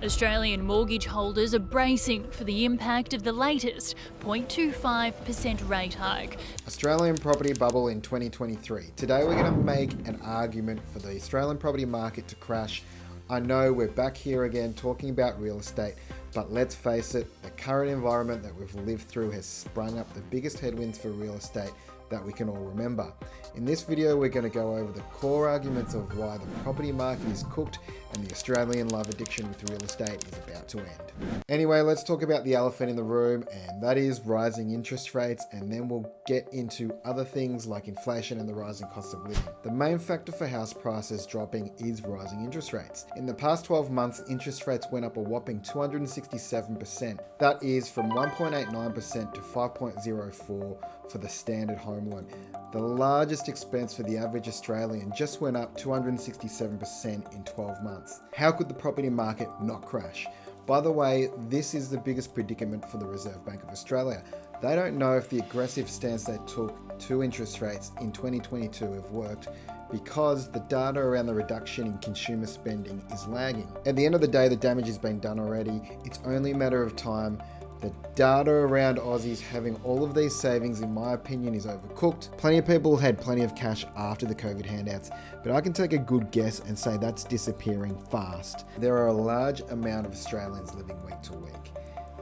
Australian mortgage holders are bracing for the impact of the latest 0.25% rate hike. Australian property bubble in 2023. Today we're going to make an argument for the Australian property market to crash. I know we're back here again talking about real estate, but let's face it, the current environment that we've lived through has sprung up the biggest headwinds for real estate that we can all remember. In this video, we're going to go over the core arguments of why the property market is cooked and the Australian love addiction with real estate is about to end. Anyway, let's talk about the elephant in the room, and that is rising interest rates, and then we'll get into other things like inflation and the rising cost of living. The main factor for house prices dropping is rising interest rates. In the past 12 months, interest rates went up a whopping 267%. That is from 1.89% to 5.04% for the standard home loan. The largest expense for the average Australian just went up 267% in 12 months. How could the property market not crash? By the way, this is the biggest predicament for the Reserve Bank of Australia. They don't know if the aggressive stance they took to interest rates in 2022 have worked, because the data around the reduction in consumer spending is lagging. At the end of the day, the damage has been done already. It's only a matter of time. The data around Aussies having all of these savings, in my opinion, is overcooked. Plenty of people had plenty of cash after the COVID handouts, but I can take a good guess and say that's disappearing fast. There are a large amount of Australians living week to week.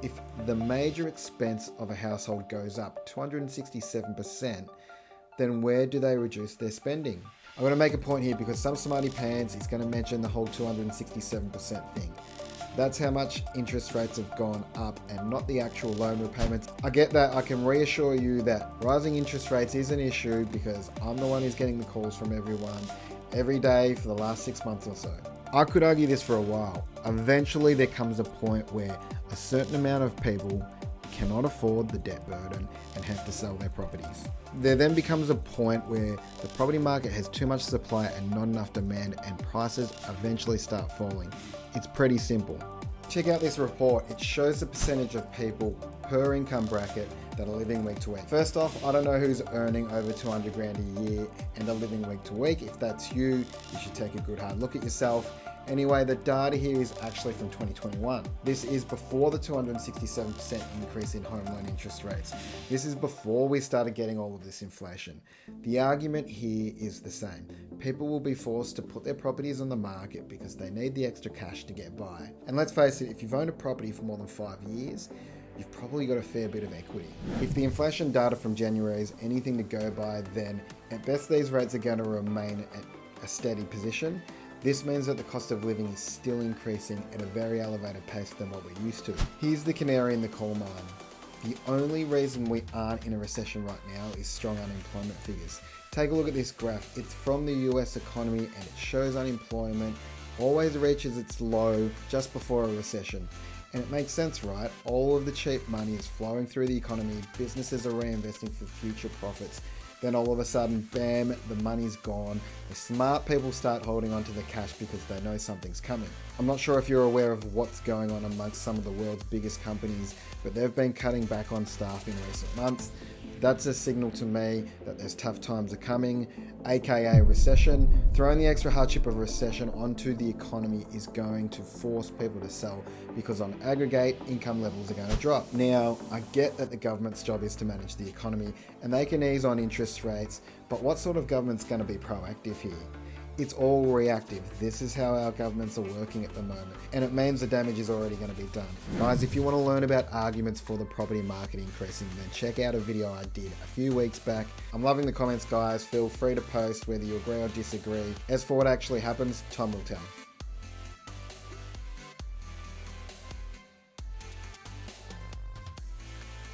If the major expense of a household goes up 267%, then where do they reduce their spending? I'm going to make a point here because some smarty pants is going to mention the whole 267% thing. That's how much interest rates have gone up and not the actual loan repayments. I get that. I can reassure you that rising interest rates is an issue because I'm the one who's getting the calls from everyone every day for the last 6 months or so. I could argue this for a while. Eventually there comes a point where a certain amount of people cannot afford the debt burden and have to sell their properties. There then becomes a point where the property market has too much supply and not enough demand, and prices eventually start falling. It's pretty simple. Check out this report. It shows the percentage of people per income bracket that are living week to week. First off, I don't know who's earning over 200 grand a year and are living week to week. If that's you, you should take a good hard look at yourself. Anyway, the data here is actually from 2021. This is before the 267% increase in home loan interest rates. This is before we started getting all of this inflation. The argument here is the same. People will be forced to put their properties on the market because they need the extra cash to get by. And let's face it, if you've owned a property for more than 5 years, you've probably got a fair bit of equity. If the inflation data from January is anything to go by, then at best these rates are going to remain at a steady position. This means that the cost of living is still increasing at a very elevated pace than what we're used to. Here's the canary in the coal mine. The only reason we aren't in a recession right now is strong unemployment figures. Take a look at this graph. It's from the US economy and it shows unemployment always reaches its low just before a recession. And it makes sense, right? All of the cheap money is flowing through the economy, businesses are reinvesting for future profits. Then all of a sudden, bam, the money's gone. The smart people start holding onto the cash because they know something's coming. I'm not sure if you're aware of what's going on amongst some of the world's biggest companies, but they've been cutting back on staff in recent months. That's a signal to me that there's tough times are coming, aka recession. Throwing the extra hardship of recession onto the economy is going to force people to sell because on aggregate, income levels are going to drop. Now, I get that the government's job is to manage the economy and they can ease on interest rates, but what sort of government's going to be proactive here? It's all reactive. This is how our governments are working at the moment, and it means the damage is already going to be done. Guys, if you want to learn about arguments for the property market increasing, then check out a video I did a few weeks back. I'm loving the comments, guys. Feel free to post whether you agree or disagree. As for what actually happens, time will tell.